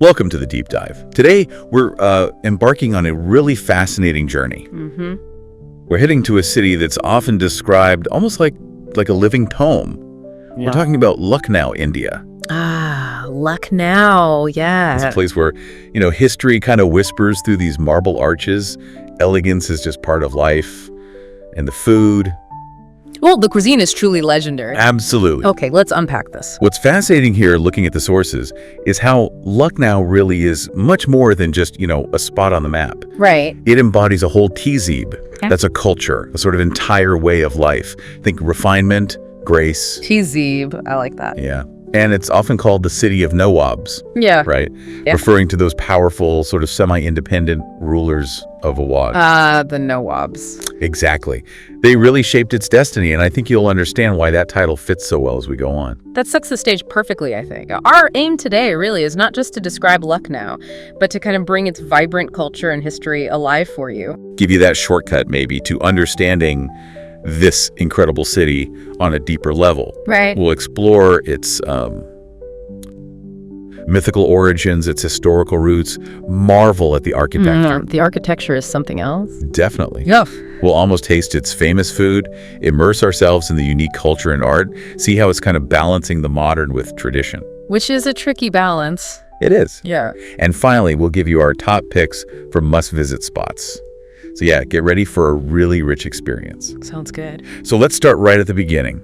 Welcome to the Deep Dive. Today, we're embarking on a really fascinating journey. We're heading to a city that's often described almost like a living tome. Yeah. We're talking about Lucknow, India. Ah, Lucknow, yeah. It's a place where, history kind of whispers through these marble arches. Elegance is just part of life. And the food. Well, the cuisine is truly legendary. Absolutely. Okay, let's unpack this. What's fascinating here, looking at the sources, is how Lucknow really is much more than just, a spot on the map. Right. It embodies a whole tehzeeb. Okay. That's a culture, a sort of entire way of life. Think refinement, grace. Tehzeeb, I like that. Yeah. And it's often called the city of Nawabs, Yeah. right? Yeah. Referring to those powerful, sort of semi-independent rulers of Awadh. The Nawabs. Exactly. They really shaped its destiny, and I think you'll understand why that title fits so well as we go on. That sets the stage perfectly, I think. Our aim today really is not just to describe Lucknow, but to kind of bring its vibrant culture and history alive for you. Give you that shortcut, maybe, to understanding this incredible city on a deeper level. Right. We'll explore its mythical origins, its historical roots, marvel at the architecture. The architecture is something else. Definitely. Yeah. We'll almost taste its famous food, immerse ourselves in the unique culture and art, see how it's kind of balancing the modern with tradition. Which is a tricky balance. It is. Yeah. And finally, we'll give you our top picks for must-visit spots. So yeah, get ready for a really rich experience. Sounds good. So let's start right at the beginning.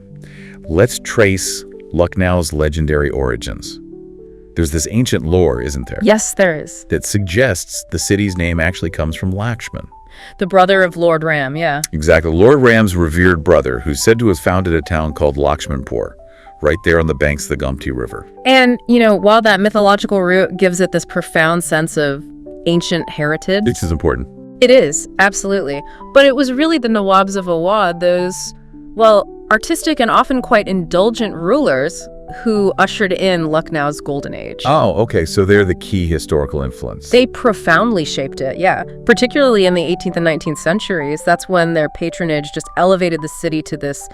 Let's trace Lucknow's legendary origins. There's this ancient lore, isn't there? Yes, there is. That suggests the city's name actually comes from Lakshman. The brother of Lord Ram, yeah. Exactly. Lord Ram's revered brother, who's said to have founded a town called Lakshmanpur, right there on the banks of the Gomti River. And, while that mythological root gives it this profound sense of ancient heritage. This is important. It is, absolutely. But it was really the Nawabs of Awadh, those, artistic and often quite indulgent rulers who ushered in Lucknow's golden age. Oh, okay. So they're the key historical influence. They profoundly shaped it, yeah. Particularly in the 18th and 19th centuries, that's when their patronage just elevated the city to this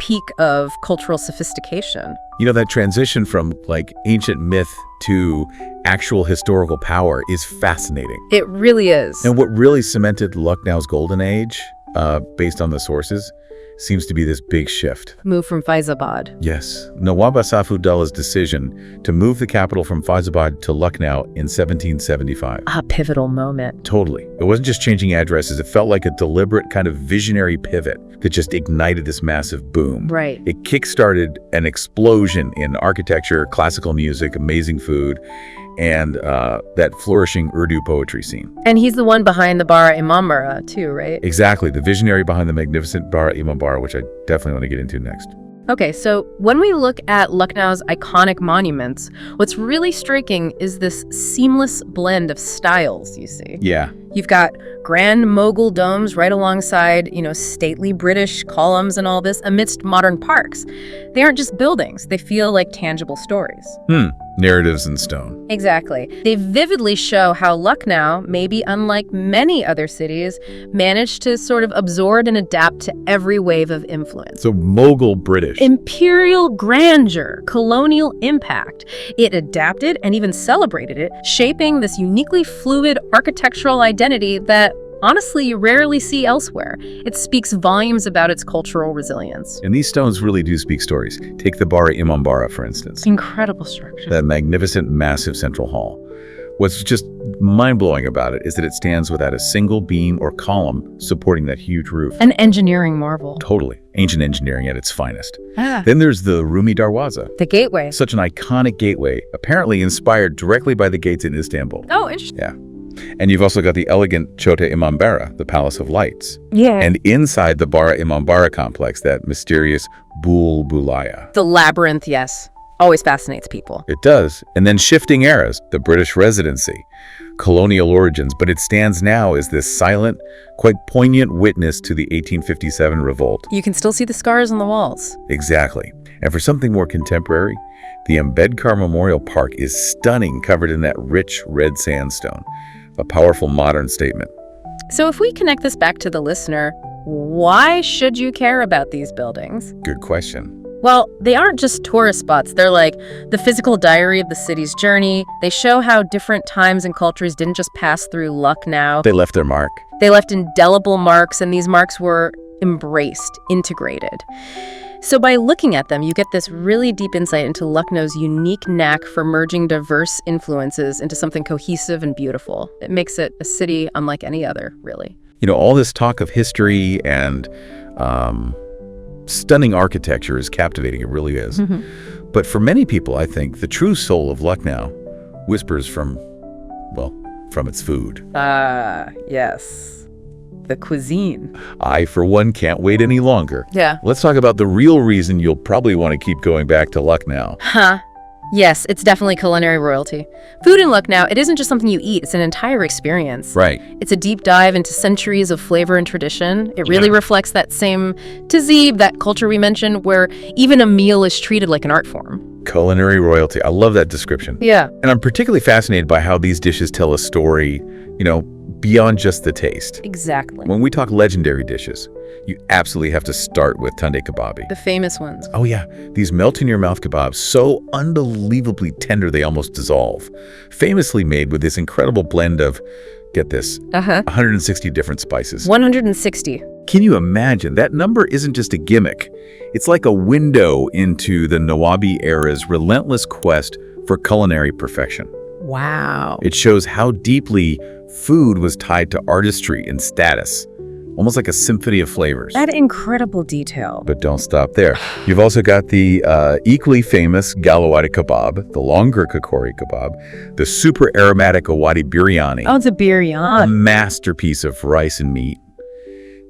peak of cultural sophistication. That transition from ancient myth to actual historical power is fascinating. It really is. And what really cemented Lucknow's golden age, based on the sources, seems to be this big shift. Move from Faizabad. Yes. Nawab Asafuddaullah's decision to move the capital from Faizabad to Lucknow in 1775. A pivotal moment. Totally. It wasn't just changing addresses. It felt like a deliberate kind of visionary pivot that just ignited this massive boom. Right. It kickstarted an explosion in architecture, classical music, amazing food, and that flourishing Urdu poetry scene. And he's the one behind the Bara Imambara too, right? Exactly. The visionary behind the magnificent Bara Imambara, which I definitely want to get into next. Okay, so when we look at Lucknow's iconic monuments, what's really striking is this seamless blend of styles, you see. Yeah. You've got grand Mughal domes right alongside, stately British columns and all this amidst modern parks. They aren't just buildings. They feel like tangible stories. Narratives in stone. Exactly. They vividly show how Lucknow, maybe unlike many other cities, managed to sort of absorb and adapt to every wave of influence. So Mughal British. Imperial grandeur, colonial impact. It adapted and even celebrated it, shaping this uniquely fluid architectural identity that honestly you rarely see elsewhere. It speaks volumes about its cultural resilience. And these stones really do speak stories. Take the Bara Imambara, for instance. Incredible structure. That magnificent, massive central hall. What's just mind-blowing about it is that it stands without a single beam or column supporting that huge roof. An engineering marvel. Totally. Ancient engineering at its finest. Ah. Then there's the Rumi Darwaza. The gateway. Such an iconic gateway, apparently inspired directly by the gates in Istanbul. Oh, interesting. Yeah. And you've also got the elegant Chota Imambara, the Palace of Lights. Yeah. And inside the Bara Imambara complex, that mysterious Bul Bulaya. The labyrinth, yes. Always fascinates people. It does. And then shifting eras, the British Residency, colonial origins, but it stands now as this silent, quite poignant witness to the 1857 revolt. You can still see the scars on the walls. Exactly. And for something more contemporary, the Ambedkar Memorial Park is stunning, covered in that rich red sandstone. A powerful modern statement. So if we connect this back to the listener, why should you care about these buildings? Good question. Well, they aren't just tourist spots. They're like the physical diary of the city's journey. They show how different times and cultures didn't just pass through Lucknow. They left their mark. They left indelible marks, and these marks were embraced, integrated. So by looking at them, you get this really deep insight into Lucknow's unique knack for merging diverse influences into something cohesive and beautiful. It makes it a city unlike any other, really. You know, all this talk of history and stunning architecture is captivating. It really is. But for many people, I think the true soul of Lucknow whispers from its food. Yes. The cuisine. I, for one, can't wait any longer. Yeah. Let's talk about the real reason you'll probably want to keep going back to Lucknow. Yes, it's definitely culinary royalty. Food in Lucknow, it isn't just something you eat, it's an entire experience. Right. It's a deep dive into centuries of flavor and tradition. It really reflects that same tehzeeb, that culture we mentioned, where even a meal is treated like an art form. Culinary royalty. I love that description. Yeah. And I'm particularly fascinated by how these dishes tell a story, beyond just the taste. Exactly. When we talk legendary dishes, you absolutely have to start with tunde kebabi. The famous ones. Oh yeah, these melt-in-your-mouth kebabs, so unbelievably tender they almost dissolve. Famously made with this incredible blend of, get this, 160 different spices. 160. Can you imagine? That number isn't just a gimmick. It's like a window into the Nawabi era's relentless quest for culinary perfection. Wow. It shows how deeply food was tied to artistry and status, almost like a symphony of flavors. That incredible detail. But don't stop there. You've also got the equally famous Galawati Kebab, the longer Chikankari kebab, the super aromatic Awadh biryani. Oh, it's a A biryani. masterpiece of rice and meat.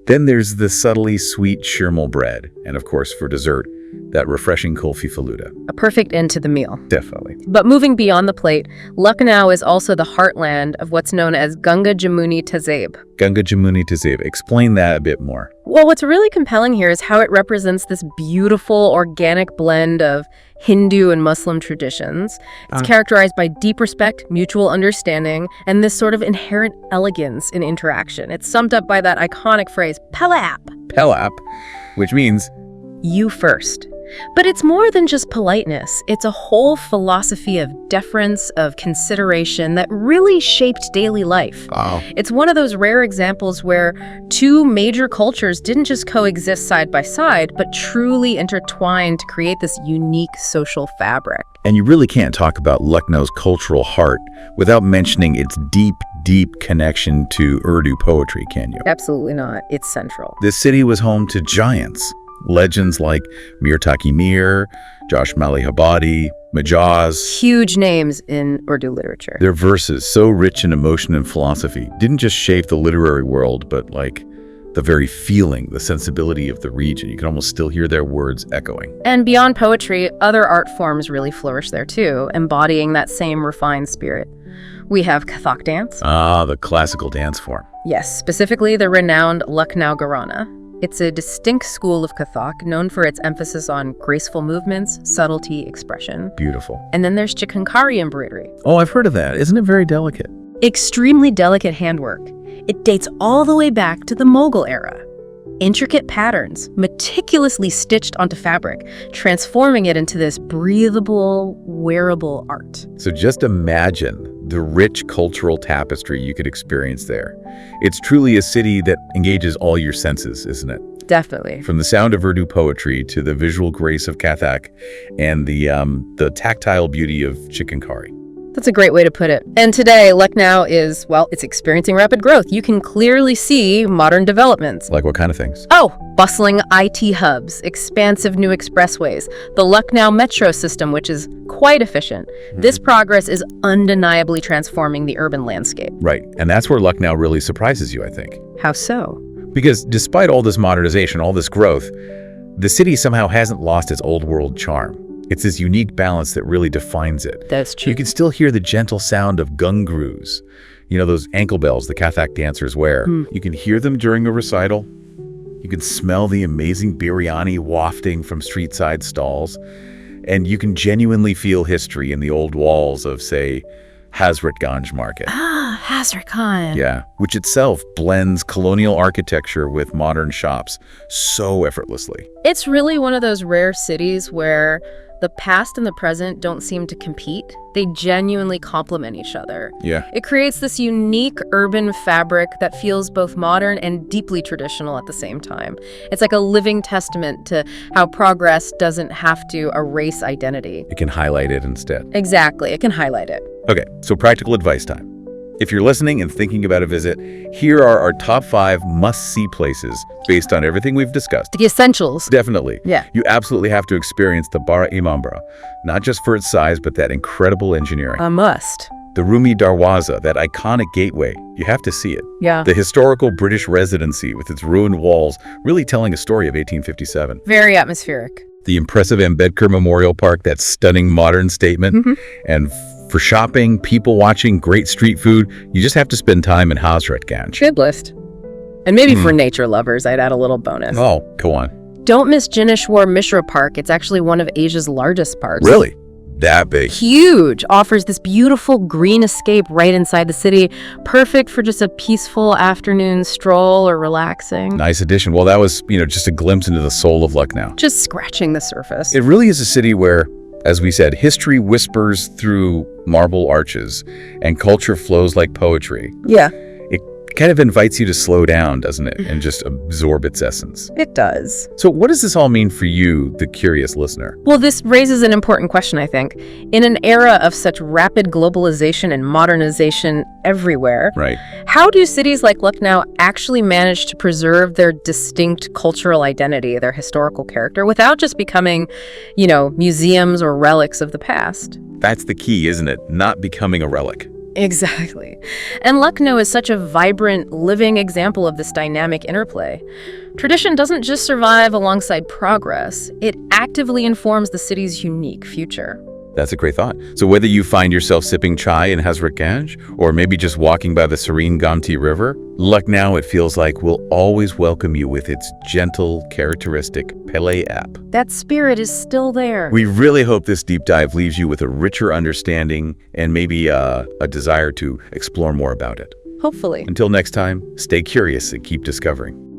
Then there's the subtly sweet shirmal bread, and of course, for dessert, that refreshing kulfi faluda. A perfect end to the meal. Definitely. But moving beyond the plate, Lucknow is also the heartland of what's known as Ganga Jamuni Tehzeeb. Ganga Jamuni Tehzeeb. Explain that a bit more. Well, what's really compelling here is how it represents this beautiful, organic blend of Hindu and Muslim traditions. It's characterized by deep respect, mutual understanding, and this sort of inherent elegance in interaction. It's summed up by that iconic phrase, Pehle Aap. Pehle Aap, which means You first. But it's more than just politeness. It's a whole philosophy of deference, of consideration that really shaped daily life. wow. It's one of those rare examples where two major cultures didn't just coexist side by side, but truly intertwined to create this unique social fabric. And you really can't talk about Lucknow's cultural heart without mentioning its deep, deep connection to Urdu poetry, can you? Absolutely not. It's central. This city was home to giants. Legends like Mir Taqi Mir, Josh Malihabadi, Majaz. Huge names in Urdu literature. Their verses, so rich in emotion and philosophy, didn't just shape the literary world, but like the very feeling, the sensibility of the region. You can almost still hear their words echoing. And beyond poetry, other art forms really flourish there too, embodying that same refined spirit. We have Kathak dance. Ah, the classical dance form. Yes, specifically the renowned Lucknow Gharana. It's a distinct school of Kathak known for its emphasis on graceful movements, subtlety, expression. Beautiful. And then there's Chikankari embroidery. Oh, I've heard of that. Isn't it very delicate? Extremely delicate handwork. It dates all the way back to the Mughal era. Intricate patterns, meticulously stitched onto fabric, transforming it into this breathable, wearable art. So just imagine the rich cultural tapestry you could experience there. It's truly a city that engages all your senses, isn't it? Definitely. From the sound of Urdu poetry to the visual grace of Kathak and the tactile beauty of Chikankari. That's a great way to put it. And today, Lucknow is, well, it's experiencing rapid growth. You can clearly see modern developments. Like what kind of things? Oh, bustling IT hubs, expansive new expressways, the Lucknow metro system, which is quite efficient. This progress is undeniably transforming the urban landscape. Right. And that's where Lucknow really surprises you, I think. How so? Because despite all this modernization, all this growth, the city somehow hasn't lost its old world charm. It's this unique balance that really defines it. That's true. You can still hear the gentle sound of gungrus, those ankle bells the Kathak dancers wear. You can hear them during a recital. You can smell the amazing biryani wafting from street-side stalls. And you can genuinely feel history in the old walls of, say, Hazrat Ganj Market. Hazrat Khan. Yeah, which itself blends colonial architecture with modern shops so effortlessly. It's really one of those rare cities where the past and the present don't seem to compete. They genuinely complement each other. Yeah. It creates this unique urban fabric that feels both modern and deeply traditional at the same time. It's like a living testament to how progress doesn't have to erase identity. It can highlight it instead. Exactly, it can highlight it. Okay, so practical advice time. If you're listening and thinking about a visit, here are our top 5 must-see places based on everything we've discussed. The essentials. Definitely. Yeah. You absolutely have to experience the Bara Imambara, not just for its size, but that incredible engineering. A must. The Rumi Darwaza, that iconic gateway, you have to see it. Yeah. The historical British residency with its ruined walls, really telling a story of 1857. Very atmospheric. The impressive Ambedkar Memorial Park, that stunning modern statement. And for shopping, people watching, great street food, you just have to spend time in Hazrat Ganj. Good list. And maybe for nature lovers, I'd add a little bonus. Oh, go on. Don't miss Jineshwar Mishra Park. It's actually one of Asia's largest parks. Really? That big? Huge. Offers this beautiful green escape right inside the city. Perfect for just a peaceful afternoon stroll or relaxing. Nice addition. Well, that was, just a glimpse into the soul of Lucknow. Just scratching the surface. It really is a city where, as we said, history whispers through marble arches and culture flows like poetry. Yeah. It kind of invites you to slow down, doesn't it? And just absorb its essence. It does. So what does this all mean for you, the curious listener? Well, this raises an important question, I think. In an era of such rapid globalization and modernization everywhere, Right. how do cities like Lucknow actually manage to preserve their distinct cultural identity, their historical character, without just becoming, museums or relics of the past? That's the key, isn't it? Not becoming a relic. Exactly. And Lucknow is such a vibrant, living example of this dynamic interplay. Tradition doesn't just survive alongside progress, it actively informs the city's unique future. That's a great thought. So whether you find yourself sipping chai in Hazrat Ganj, or maybe just walking by the serene Gomti River, Lucknow, it feels like, will always welcome you with its gentle, characteristic Pehle Aap. That spirit is still there. We really hope this deep dive leaves you with a richer understanding and maybe a desire to explore more about it. Hopefully. Until next time, stay curious and keep discovering.